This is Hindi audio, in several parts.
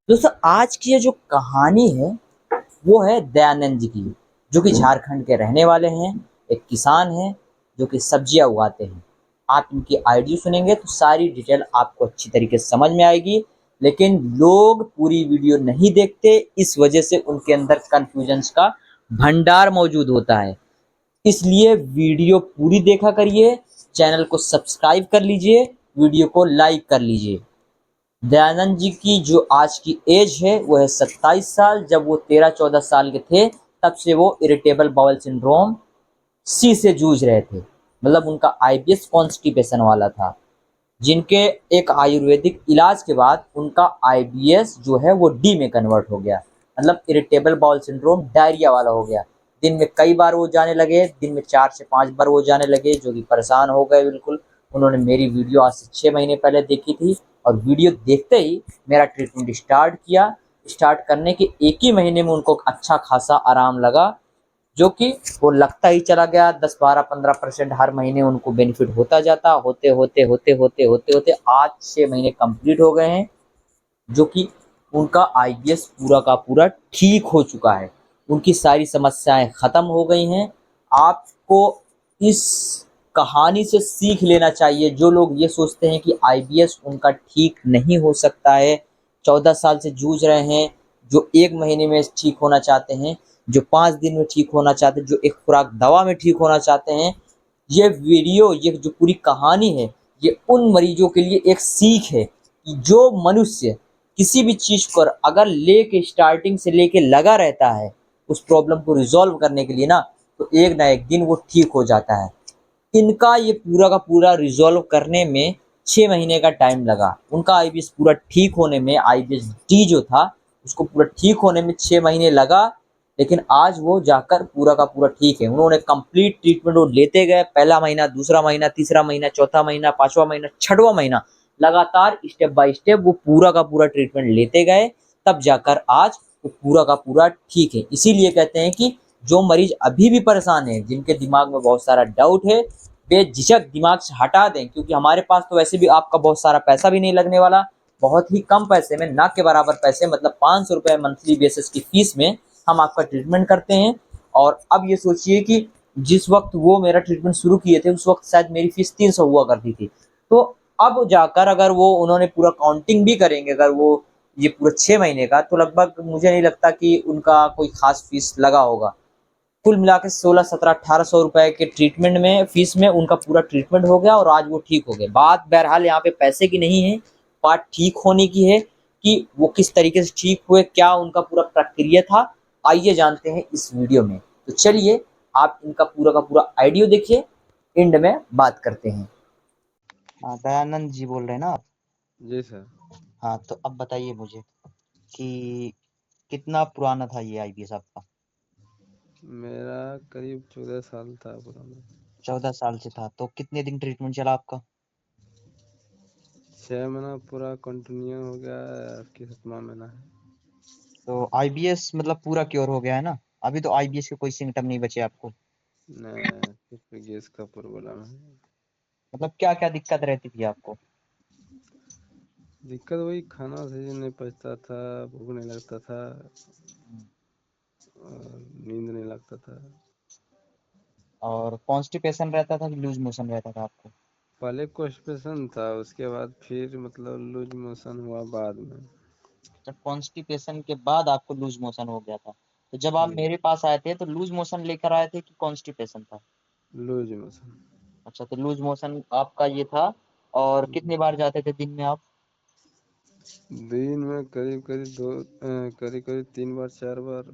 दोस्तों आज की ये जो कहानी है वो है दयानंद जी की, जो कि झारखंड के रहने वाले हैं। एक किसान हैं जो कि सब्जियां उगाते हैं। आप इनकी आईडी सुनेंगे तो सारी डिटेल आपको अच्छी तरीके से समझ में आएगी, लेकिन लोग पूरी वीडियो नहीं देखते, इस वजह से उनके अंदर कंफ्यूजन्स का भंडार मौजूद होता है। इसलिए वीडियो पूरी देखा करिए, चैनल को सब्सक्राइब कर लीजिए, वीडियो को लाइक कर लीजिए। दयानंद जी की जो आज की एज है वो है 27 साल। जब वो 13-14 साल के थे तब से वो इरिटेबल बाउल सिंड्रोम सी से जूझ रहे थे। मतलब उनका आईबीएस कॉन्स्टिपेशन वाला था, जिनके एक आयुर्वेदिक इलाज के बाद उनका आईबीएस जो है वो डी में कन्वर्ट हो गया। मतलब इरिटेबल बाउल सिंड्रोम डायरिया वाला हो गया। दिन में कई बार वो जाने लगे, दिन में 4 से 5 बार वो जाने लगे, जो कि परेशान हो गए बिल्कुल। उन्होंने मेरी वीडियो आज से 6 महीने पहले देखी थी, और वीडियो देखते ही मेरा ट्रीटमेंट स्टार्ट किया। स्टार्ट करने के एक ही महीने में उनको अच्छा खासा आराम लगा, जो कि वो लगता ही चला गया। 10, 12, 15% हर महीने उनको बेनिफिट होता जाता, होते होते होते होते होते होते आज 6 महीने कंप्लीट हो गए हैं, जो कि उनका आईबीएस पूरा का पूरा ठीक हो चुका है। उनकी सारी समस्याएं खत्म हो गई हैं। आपको इस कहानी से सीख लेना चाहिए। जो लोग ये सोचते हैं कि आईबीएस उनका ठीक नहीं हो सकता है, 14 साल से जूझ रहे हैं, जो 1 महीने में ठीक होना चाहते हैं, जो 5 दिन में ठीक होना चाहते हैं, जो एक खुराक दवा में ठीक होना चाहते हैं, ये वीडियो, ये जो पूरी कहानी है, ये उन मरीजों के लिए एक सीख है कि जो मनुष्य किसी भी चीज पर अगर लेके स्टार्टिंग से लेके लगा रहता है उस प्रॉब्लम को रिजॉल्व करने के लिए ना, तो एक ना एक दिन वो ठीक हो जाता है। इनका ये पूरा का पूरा रिजॉल्व करने में 6 महीने का टाइम लगा। उनका आईबीएस पूरा ठीक होने में, आईबीएस डी जो था उसको पूरा ठीक होने में 6 महीने लगा। लेकिन आज वो जाकर पूरा का पूरा ठीक है। उन्होंने कंप्लीट ट्रीटमेंट वो लेते गए, पहला महीना, दूसरा महीना, तीसरा महीना, चौथा महीना, 5वां महीना, 6वां महीना, लगातार स्टेप बाय स्टेप वो पूरा का पूरा ट्रीटमेंट लेते गए, तब जाकर आज वो पूरा का पूरा ठीक है। इसीलिए कहते हैं कि जो मरीज अभी भी परेशान है, जिनके दिमाग में बहुत सारा डाउट है, बेझिझक दिमाग से हटा दें, क्योंकि हमारे पास तो वैसे भी आपका बहुत सारा पैसा भी नहीं लगने वाला। बहुत ही कम पैसे में, ना के बराबर पैसे, मतलब 500 रुपये मंथली बेसिस की फीस में हम आपका ट्रीटमेंट करते हैं। और अब ये सोचिए कि जिस वक्त वो मेरा ट्रीटमेंट शुरू किए थे उस वक्त शायद मेरी फीस 300 हुआ करती थी। तो अब जाकर अगर वो उन्होंने पूरा काउंटिंग भी करेंगे, अगर वो ये पूरा 6 महीने का, तो लगभग मुझे नहीं लगता कि उनका कोई खास फीस लगा होगा। कुल मिला के 16, 17, 1800 रुपए के ट्रीटमेंट में, फीस में उनका पूरा ट्रीटमेंट हो गया और आज वो ठीक हो गए। बात बहरहाल यहाँ पे पैसे की नहीं है, बात ठीक होने की है कि वो किस तरीके से ठीक हुए, क्या उनका पूरा प्रक्रिया था। आइए जानते हैं इस वीडियो में। तो चलिए, आप इनका पूरा का पूरा आइडियो देखिए, एंड में बात करते हैं। हाँ, दयानंद जी बोल रहे हैं ना आप? जी सर। हाँ, तो अब बताइए मुझे कि कितना पुराना था ये आईबीएस आपका? मेरा करीब 14 साल था पुराना। 14 साल से था, तो कितने दिन ट्रीटमेंट चला आपका? 6 महीना पूरा कंटिन्यू हो गया है, आपकी 7वां महीना है। तो आईबीएस मतलब पूरा क्योर हो गया है ना? अभी तो आईबीएस के कोई सिम्टम नहीं बचे आपको? नहीं, सिर्फ गैस का प्रॉब्लम है। मतलब क्या क्या दिक्कत रहती थी आपको? दिक्कत वही, खाना सही नहीं पचता था, भूख नहीं लगता था और नींद नहीं लगता था। और कॉन्स्टिपेशन रहता था कि लूज मोशन रहता था आपको? पहले कॉन्स्टिपेशन था, उसके बाद फिर मतलब लूज मोशन हुआ बाद में। जब कॉन्स्टिपेशन के बाद आपको लूज मोशन हो गया था, तो जब आप जी, मेरे पास आए थे तो लूज मोशन लेकर आए थे कि कॉन्स्टिपेशन था? Loose motion. अच्छा, तो लूज मोशन आपका ये था। और कितनी बार जाते थे दिन में आप? दिन में करीब करीब करीब करीब 3 बार 4 बार,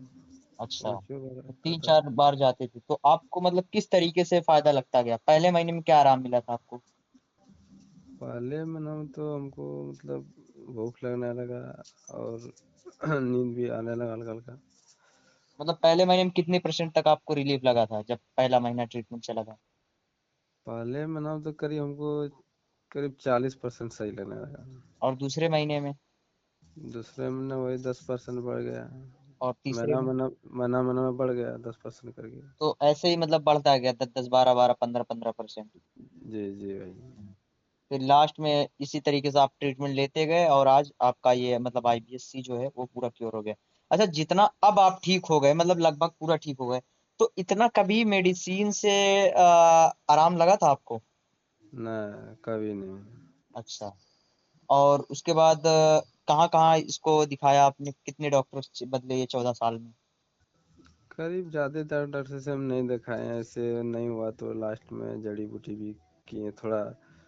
अच्छा, 5 बार तो आता तीन था। चार बार जाते थे, तो आपको मतलब किस तरीके से फायदा लगता गया? पहले महीने में क्या आराम मिला था आपको? पहले महीना में तो हमको मतलब भूख लगने लगा और नींद भी आने लगा हल्का हल्का। मतलब पहले महीने में कितने परसेंट तक आपको रिलीफ लगा था जब पहला महीना ट्रीटमेंट चला था? पहले महीना में तो करीब हमको करीब 40% सही लगने लगा। और दूसरे महीने में? दूसरे महीने वही 10% बढ़ गया। और तीसरे महीना में? महीना महीना महीना में बढ़ गया 10% करके। तो ऐसे ही मतलब बढ़ता गया, 10 10, 12 12, 15 15%? जी जी भाई। फिर लास्ट में इसी तरीके से आप ट्रीटमेंट लेते गए और आज आपका ये मतलब आईबीएससी जो है वो पूरा क्योर हो गया। अच्छा, जितना अब आप ठीक हो गए, मतलब लगभग पूरा ठीक हो गए, तो इतना कभी मेडिसिन से आराम लगा था आपको? ना, कभी नहीं। अच्छा। और उसके बाद कहाँ कहाँ इसको दिखाया आपने, कितने डॉक्टर से बदले ये 14 साल में? करीब ज़्यादातर डॉक्टर से हम नहीं दिखाए हैं, ऐसे नहीं हुआ तो लास्ट में जड़ी बूटी भी किए थोड़ा।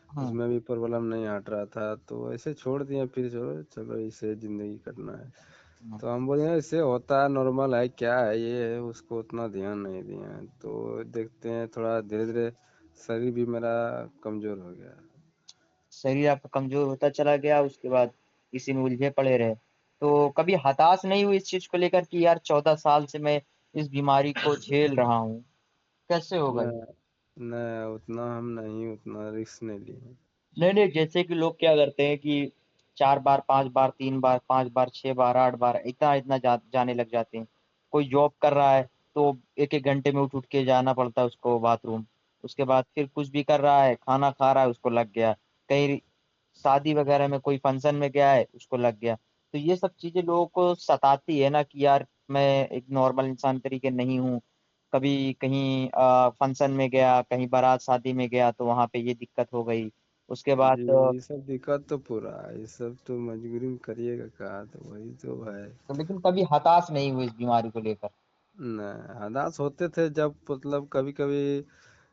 हम्म। उसमें भी प्रॉब्लम नहीं हट रहा था तो ऐसे छोड़ दिए, फिर चलो चलो इसे ज़िंदगी कटना है। हम्म। तो हम बोले इससे होता है, नॉर्मल है, क्या है ये है, उसको उतना ध्यान नहीं दिए हैं। तो देखते हैं थोड़ा धीरे धीरे शरीर भी मेरा कमज़ोर हो गया। शरीर आपका कमजोर होता चला गया, उसके बाद इसी में उलझे पड़े रहे। तो कभी हताश नहीं हुई इस चीज को लेकर कि यार 14 साल से मैं इस बीमारी को झेल रहा हूँ, कैसे होगा न ये? न उतना हम नहीं, उतना रिस्क नहीं लिए। नहीं नहीं, जैसे कि लोग क्या करते हैं कि 4 बार 5 बार 3 बार 5 बार 6 बार 8 बार इतना इतना जाने लग जाते हैं। कोई जॉब कर रहा है तो एक एक घंटे में उठ उठ के जाना पड़ता है उसको बाथरूम। उसके बाद फिर कुछ भी कर रहा है, खाना खा रहा है, उसको लग गया। कहीं शादी वगैरह में कोई फंक्शन में गया है, उसको लग गया। तो ये सब चीजें लोगों को सताती है ना कि यार मैं एक नॉर्मल इंसान तरीके नहीं हूँ। कभी कहीं फंक्शन में गया, कहीं बारात शादी में गया तो वहां पे ये दिक्कत हो गई। उसके जी, बाद ये सब दिक्कत तो पूरा है, ये सब तो मजबूरी में करिएगा कहा, तो वही तो है। तो लेकिन कभी हताश नहीं हुई इस बीमारी को लेकर? न हदास होते थे जब मतलब कभी कभी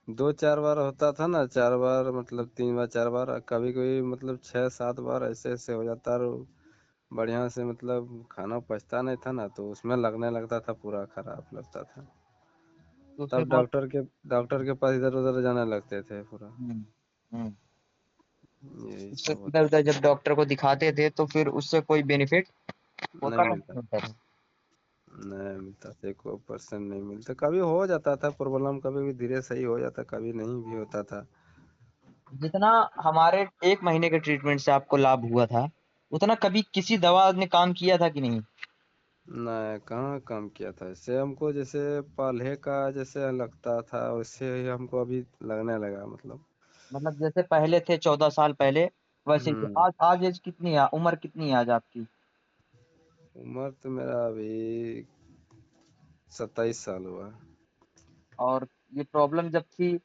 2 4 बार होता था ना, 4 बार मतलब 3 बार 4 बार, कभी कभी मतलब 6 7 बार ऐसे ऐसे हो जाता। और बढ़िया से मतलब खाना पचता नहीं था ना, तो उसमें लगने लगता था, पूरा खराब लगता था। तो फिर तब वो डॉक्टर के पास इधर उधर जाने लगते थे पूरा। हम्म। हम्म। यही उससे सब इधर होता उधर जब डॉक्टर को दिखाते थे तो फिर उससे कोई बेनिफिट नहीं होता था मिलता, नहीं होता था? नहीं मिलता था, कोई परसेंट नहीं मिलता। कभी हो जाता था प्रॉब्लम, कभी भी धीरे सही हो जाता, कभी नहीं भी होता था। जितना हमारे 1 महीने के ट्रीटमेंट से आपको लाभ हुआ था, उतना कभी किसी दवा ने काम किया था कि नहीं? नहीं, कहाँ काम किया था, इससे हमको जैसे पहले का जैसे लगता था उससे ही हमको अभी लगने लगा मतलब। मतलब जैसे पहले थे 14 साल पहले, वैसे ही थे। हम्म। आज एज कितनी है, उम्र कितनी है आज आपकी? उम्र तो मेरा अभी 27 साल हुआ। और ये प्रॉब्लम जब थी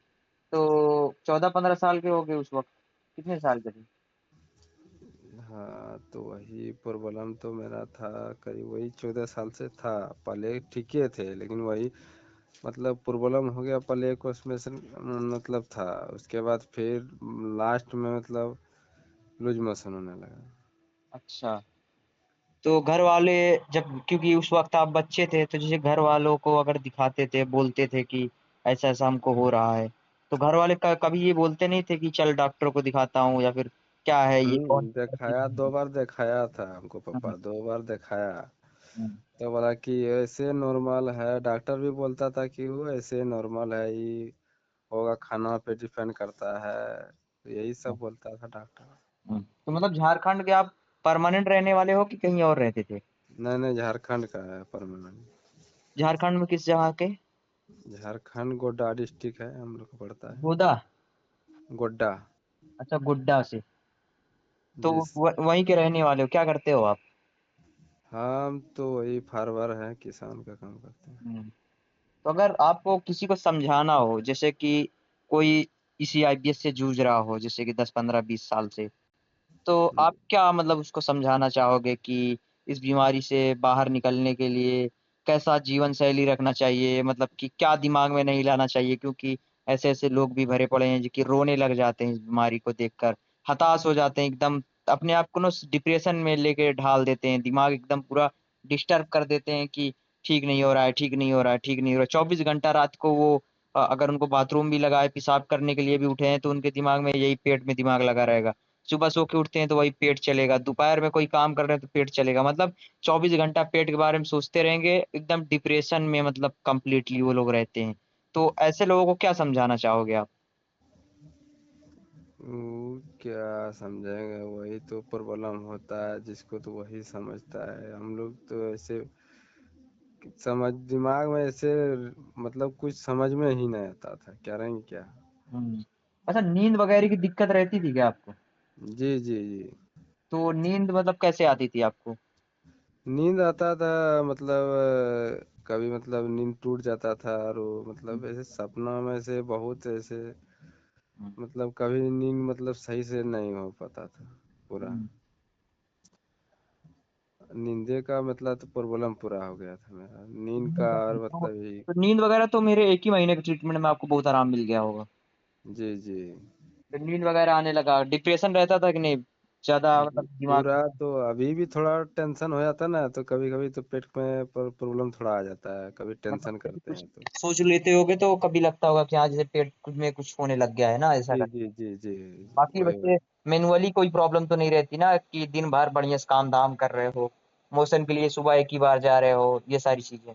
तो 14 15 साल के हो गए उस वक्त? कितने साल के थे? हाँ, तो वही प्रॉब्लम तो मेरा था, करीब वही 14 साल से था। पहले ठीक ही थे, लेकिन वही मतलब प्रॉब्लम हो गया पहले एक उसमें से मतलब था। उसके बाद फिर लास्ट में मतलब लूज मोशन होने लगा। अच्छा। तो घर वाले जब, क्योंकि उस वक्त आप बच्चे थे, तो जैसे घर वालों को अगर दिखाते थे, बोलते थे कि ऐसा ऐसा हमको हो रहा है, तो घर वाले कभी ये बोलते नहीं थे कि चल डॉक्टर को दिखाता हूँ, या फिर क्या है ये, कौन सी ऐसी दिखाया, दो बीमारी? बार दिखाया था हमको, हम्म। पापा 2 बार दिखाया। हम्म। तो बोला कि ऐसे नॉर्मल है, डॉक्टर भी बोलता था कि वो ऐसे नॉर्मल है, ये होगा, खाना पे डिपेंड करता है, तो यही सब बोलता था डॉक्टर। तो मतलब झारखंड के आप परमानेंट रहने वाले हो कि कहीं और रहते थे? नहीं नहीं, झारखंड का है परमानेंट। झारखंड में किस जगह के? झारखंड गोड्डा डिस्ट्रिक्ट है हम लोग को पड़ता है। गोदा? गोड्डा। अच्छा, गुड्डा से। तो जिस वहीं के रहने वाले हो, क्या करते हो आप? हम तो वही फार्मर हैं, किसान का काम करते हैं। हम्म। तो अगर आपको किसी को समझाना हो, जैसे कि कोई इसी आईबीएस से जूझ रहा हो, जैसे कि 10 15 20 साल से, तो हम्म, आप क्या मतलब उसको समझाना चाहोगे कि इस बीमारी से बाहर निकलने के लिए कैसा जीवन शैली रखना चाहिए, मतलब कि क्या दिमाग में नहीं लाना चाहिए? क्योंकि ऐसे ऐसे लोग भी भरे पड़े हैं जो कि रोने लग जाते हैं इस बीमारी को देखकर, हताश हो जाते हैं एकदम, अपने आप को ना डिप्रेशन में लेके ढाल देते हैं, दिमाग एकदम पूरा डिस्टर्ब कर देते हैं कि ठीक नहीं हो रहा है, ठीक नहीं हो रहा है, ठीक नहीं हो रहा है। 24 घंटा रात को वो अगर उनको बाथरूम भी लगा है, पेशाब करने के लिए भी उठे हैं, तो उनके दिमाग में यही पेट में दिमाग लगा रहेगा। सुबह सो के उठते हैं तो वही पेट चलेगा, दोपहर में कोई काम कर रहे हैं तो पेट चलेगा, मतलब 24 घंटा पेट के बारे में सोचते रहेंगे, एकदम डिप्रेशन में मतलब कंप्लीटली वो लोग रहते हैं। तो ऐसे लोगों को क्या समझाना चाहोगे आप? वो क्या समझाएंगे, वही तो प्रॉब्लम होता है जिसको, तो वही समझता है। हम लोग तो ऐसे समझ दिमाग में ऐसे मतलब कुछ समझ में ही नहीं आता था, क्या रहेंगे क्या। हम्म। अच्छा, नींद वगैरह की दिक्कत रहती थी क्या आपको? जी जी जी। तो नींद मतलब कैसे आती थी आपको? नींद आता था, मतलब कभी मतलब नींद टूट जाता था, और वो हम्म, मतलब ऐसे सपना में से बहुत ऐसे, हम्म, मतलब कभी नींद मतलब सही से नहीं हो पाता था पूरा। हम्म। नींदे का मतलब तो प्रॉब्लम पूरा हो गया था मेरा, नींद नींद का, वगैरह और मतलब ही। तो नींद वगैरह तो मेरे 1 ही महीने के ट्रीटमेंट में आपको बहुत आराम मिल गया होगा। जी जी। फिर नींद वगैरह आने लगा, डिप्रेशन रहता था कि नहीं? ज्यादा मतलब दिमाग पूरा में? तो अभी भी थोड़ा टेंशन हो जाता है ना, तो कभी कभी तो पेट में प्रॉब्लम थोड़ा आ जाता है, कभी मतलब टेंशन कभी करते कुछ हैं तो। सोच लेते होगे तो कभी लगता होगा कि हाँ जैसे पेट में कुछ होने लग गया है ना, ऐसा जी कर। जी जी जी। बाकी वही वही। वैसे मैनुअली कोई प्रॉब्लम तो नहीं रहती ना कि दिन भर बढ़िया से काम धाम कर रहे हो, मोशन के लिए सुबह एक ही बार जा रहे हो, ये सारी चीजें?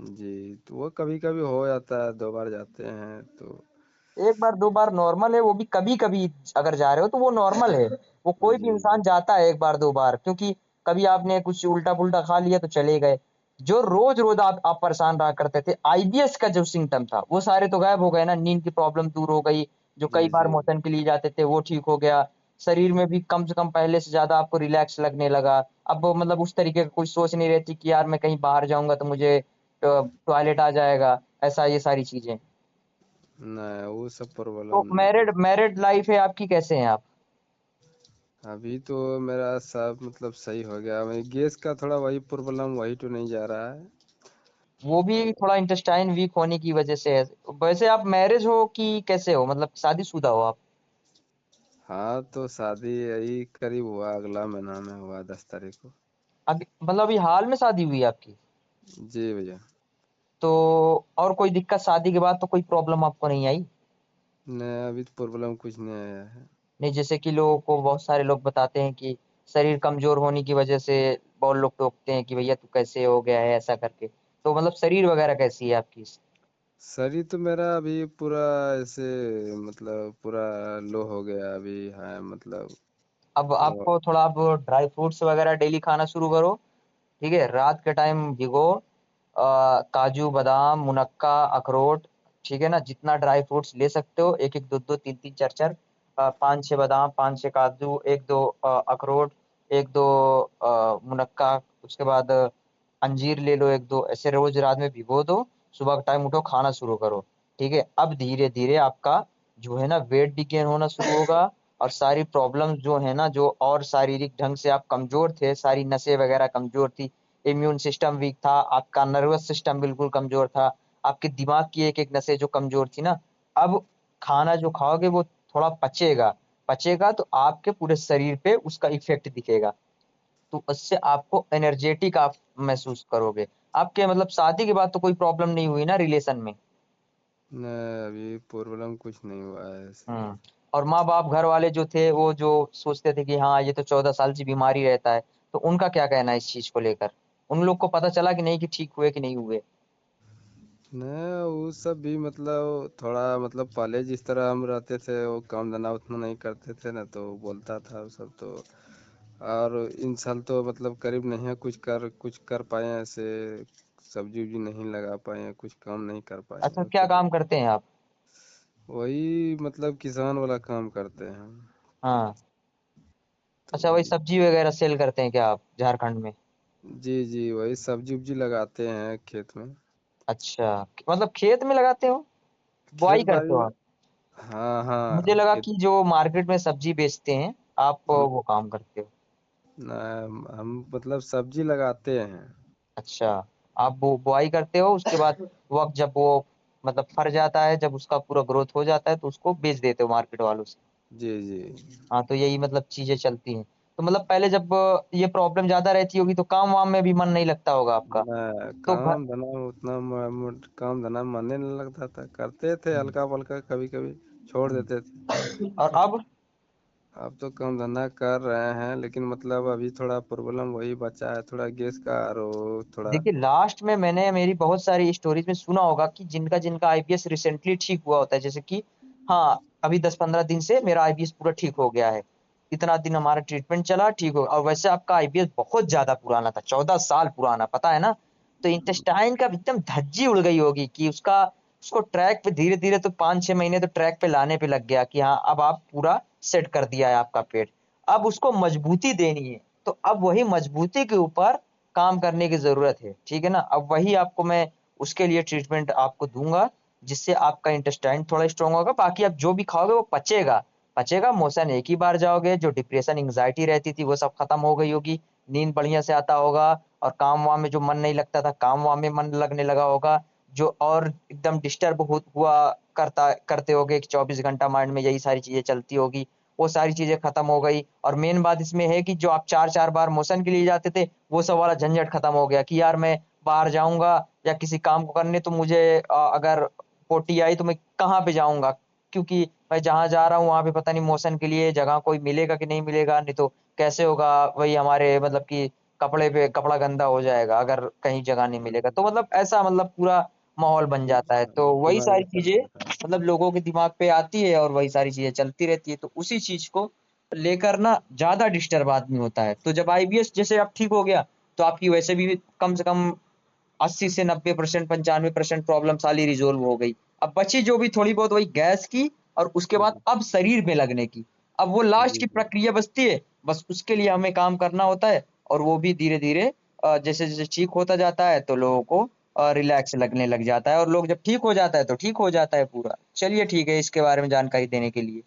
जी, तो वो कभी कभी हो जाता है, 2 बार जाते हैं तो। एक बार दो बार नॉर्मल है, वो भी कभी कभी अगर जा रहे हो तो वो नॉर्मल है। वो कोई भी जी इंसान जाता है एक बार दो बार, क्योंकि कभी आपने कुछ उल्टा पुल्टा खा लिया तो चले गए। जो रोज रोज आप परेशान रहा करते थे, आईबीएस का जो सिम्टम था वो सारे तो गायब हो गए ना, नींद की प्रॉब्लम दूर हो गई, जो जी कई बार जी। मोशन के लिए जाते थे वो ठीक हो गया। शरीर में भी कम से कम पहले से ज्यादा आपको रिलैक्स लगने लगा। अब वो मतलब उस तरीके का कोई सोच नहीं रहती कि यार मैं कहीं बाहर जाऊंगा तो मुझे टॉयलेट आ जाएगा, ऐसा ये सारी चीजें। नहीं, वो सब तो प्रॉब्लम नहीं। मैरिड मैरिड लाइफ है आपकी, कैसे हैं आप? अभी तो मेरा सब मतलब सही हो गया, मैं गैस का थोड़ा वही प्रॉब्लम, वही तो नहीं जा रहा है। वो भी थोड़ा इंटेस्टाइन वीक होने की वजह से है। वैसे आप मैरिज हो कि कैसे हो, मतलब शादीशुदा हो आप? हाँ, तो शादी यही करीब हुआ, अगला महीना में हुआ, 10 तारीख को। अभी मतलब अभी हाल में शादी हुई है आपकी? जी भैया। तो और कोई दिक्कत शादी के बाद तो कोई प्रॉब्लम आपको नहीं आई? नहीं, अभी तो प्रॉब्लम कुछ नहीं आया है। नहीं, जैसे कि लोगों को, बहुत सारे लोग बताते हैं कि शरीर कमजोर होने की वजह से बहुत लोग टोकते हैं कि भैया तू कैसे हो गया है ऐसा करके। तो मतलब शरीर वगैरह कैसी है आपकी? शरीर तो मेरा अभी पूरा ऐसे, मतलब पूरा लो हो गया अभी है, मतलब अब वो। आपको थोड़ा अब ड्राई फ्रूट्स वगैरह डेली खाना शुरू करो। ठीक है, रात के टाइम भिगो काजू बादाम मुनक्का अखरोट, ठीक है ना, जितना ड्राई फ्रूट्स ले सकते हो, एक एक दो दो तीन तीन चार चार, पाँच छह बादाम पाँच छह काजू एक दो अखरोट, एक दो मुनक्का, उसके बाद अंजीर ले लो एक दो, ऐसे रोज रात में भिगो दो। सुबह के टाइम उठो खाना शुरू करो। ठीक है, अब धीरे धीरे आपका जो है ना वेट भी गेन होना शुरू होगा। और सारी प्रॉब्लम्स जो है ना, जो और शारीरिक ढंग से आप कमजोर थे, सारी नसें वगैरह कमजोर थी, इम्यून सिस्टम वीक था, आपका नर्वस सिस्टम बिल्कुल कमजोर था, आपके दिमाग की एक एक नसें जो कमजोर थी ना, अब खाना जो खाओगे वो थोड़ा पचेगा। पचेगा तो आपके पूरे शरीर पे उसका इफेक्ट दिखेगा। तो उससे आपको एनर्जेटिक आप महसूस करोगे। आपके मतलब शादी के बाद तो कोई प्रॉब्लम नहीं हुई ना रिलेशन में? नहीं, अभी प्रॉब्लम कुछ नहीं हुआ है ऐसे। और माँ बाप घर वाले जो थे वो जो सोचते थे कि हाँ ये तो 14 साल से बीमारी रहता है, तो उनका क्या कहना है इस चीज को लेकर? उन लोग को पता चला कि नहीं कि ठीक हुए कि नहीं हुए? नहीं, वो सब भी मतलब थोड़ा, मतलब पहले जिस तरह हम रहते थे वो काम धंधा उतना नहीं करते थे ना, तो बोलता था वो सब तो। और इन साल तो मतलब करीब नहीं है, कुछ कर पाए हैं ऐसे, सब्जी उब्जी नहीं लगा पाए हैं, कुछ काम नहीं कर पाए अच्छा, हैं क्या तो। काम करते हैं आप? वही मतलब किसान वाला काम करते हैं। हाँ। तो अच्छा, वही वही। सब्जी वगैरह सेल करते हैं क्या आप झारखंड में? जी जी, वही सब्जी उब्जी लगाते हैं खेत में। अच्छा, मतलब खेत में लगाते हो, खेत बुआई करते बाड़ी हो में। आप? हाँ मुझे हाँ, लगा खेत। कि जो मार्केट में सब्जी बेचते हैं आप वो काम करते हो। हम मतलब सब्जी लगाते हैं। अच्छा, आप वो बुआई करते हो, उसके बाद वक्त जब वो मतलब फर जाता है, जब उसका पूरा ग्रोथ हो जाता है तो उसको बेच देते हो मार्केट वालों से। जी जी। हाँ, तो यही मतलब चीजें चलती हैं। तो मतलब पहले जब ये प्रॉब्लम ज्यादा रहती होगी तो काम वाम में भी मन नहीं लगता होगा आपका? तो घर काम धंधा में उतना काम धंधा में मन नहीं लगता था, करते थे हल्का फुल्का कभी कभी, छोड़ देते थे। और अब? अब तो काम धंधा कर रहे हैं, लेकिन मतलब अभी थोड़ा प्रॉब्लम वही बचा है, थोड़ा गैस का, और वो थोड़ा। देखिए, लास्ट में मैंने मेरी बहुत सारी स्टोरीज में सुना होगा कि जिनका जिनका आईबीएस रिसेंटली ठीक हुआ होता है, जैसे कि हाँ अभी 10-15 दिन से मेरा आईबीएस पूरा ठीक हो गया है, इतना दिन हमारा ट्रीटमेंट चला ठीक हो। और वैसे आपका आईबीएस बहुत ज्यादा पुराना था, 14 साल पुराना, पता है ना? तो इंटेस्टाइन का एकदम धज्जी उड़ गई होगी कि उसका उसको ट्रैक पे धीरे धीरे तो 5-6 महीने तो ट्रैक पे लाने पे लग गया कि हाँ अब आप पूरा सेट कर दिया है आपका पेट। अब उसको मजबूती देनी है, तो अब वही मजबूती के ऊपर काम करने की जरूरत है, ठीक है ना। अब वही आपको मैं उसके लिए ट्रीटमेंट आपको दूंगा, जिससे आपका इंटेस्टाइन थोड़ा स्ट्रांग होगा। बाकी आप जो भी खाओगे वो पचेगा, पचेगा। मोशन एक ही बार जाओगे, जो डिप्रेशन एंग्जाइटी रहती थी वो सब खत्म हो गई होगी, नींद बढ़िया से आता होगा, और काम वाम में जो मन नहीं लगता था काम वाम में मन लगने लगा होगा। जो और एकदम डिस्टर्ब हुआ करता करते होगे कि 24 घंटा माइंड में यही सारी चीजें चलती होगी, वो सारी चीजें खत्म हो गई। और मेन बात इसमें है कि जो आप 4-4 बार मोशन के लिए जाते थे, वो सब वाला झंझट खत्म हो गया कि यार मैं बाहर जाऊंगा या किसी काम को करने, तो मुझे अगर पोटी आई तो मैं कहाँ पे जाऊंगा, क्योंकि मैं जहाँ जा रहा हूँ वहां पे पता नहीं मोशन के लिए जगह कोई मिलेगा कि नहीं मिलेगा, नहीं तो कैसे होगा। वही हमारे मतलब कि कपड़े पे कपड़ा गंदा हो जाएगा अगर कहीं जगह नहीं मिलेगा, तो मतलब ऐसा मतलब पूरा माहौल बन जाता है। तो वही दिमाग सारी में चीजें चलता था। मतलब लोगों के दिमाग पे आती है और वही सारी चीजें चलती रहती है, तो उसी चीज को लेकर ना ज्यादा डिस्टर्ब आदमी होता है। तो जब आईबीएस जैसे अब ठीक हो गया, तो आपकी वैसे भी कम से कम 80 से 90%, 95% प्रॉब्लम सारी रिजोल्व हो गई। अब बची जो भी थोड़ी बहुत वही गैस की, और उसके बाद जी अब शरीर में लगने की। अब वो लास्ट जी की जी। प्रक्रिया बचती है, बस उसके लिए हमें काम करना होता है। और वो भी धीरे धीरे जैसे जैसे ठीक होता जाता है तो लोगों को रिलैक्स लगने लग जाता है, और लोग जब ठीक हो जाता है तो ठीक हो जाता है पूरा। चलिए ठीक है, इसके बारे में जानकारी देने के लिए।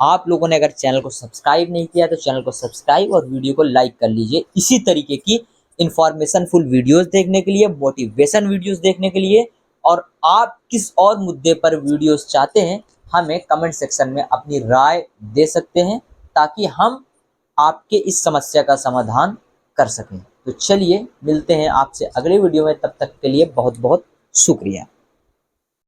आप लोगों ने अगर चैनल को सब्सक्राइब नहीं किया तो चैनल को सब्सक्राइब और वीडियो को लाइक कर लीजिए। इसी तरीके की इंफॉर्मेशन फुल वीडियोस देखने के लिए, मोटिवेशन वीडियोस देखने के लिए, और आप किस और मुद्दे पर वीडियोस चाहते हैं, हमें कमेंट सेक्शन में अपनी राय दे सकते हैं, ताकि हम आपके इस समस्या का समाधान कर सकें। तो चलिए मिलते हैं आपसे अगले वीडियो में, तब तक के लिए बहुत बहुत शुक्रिया।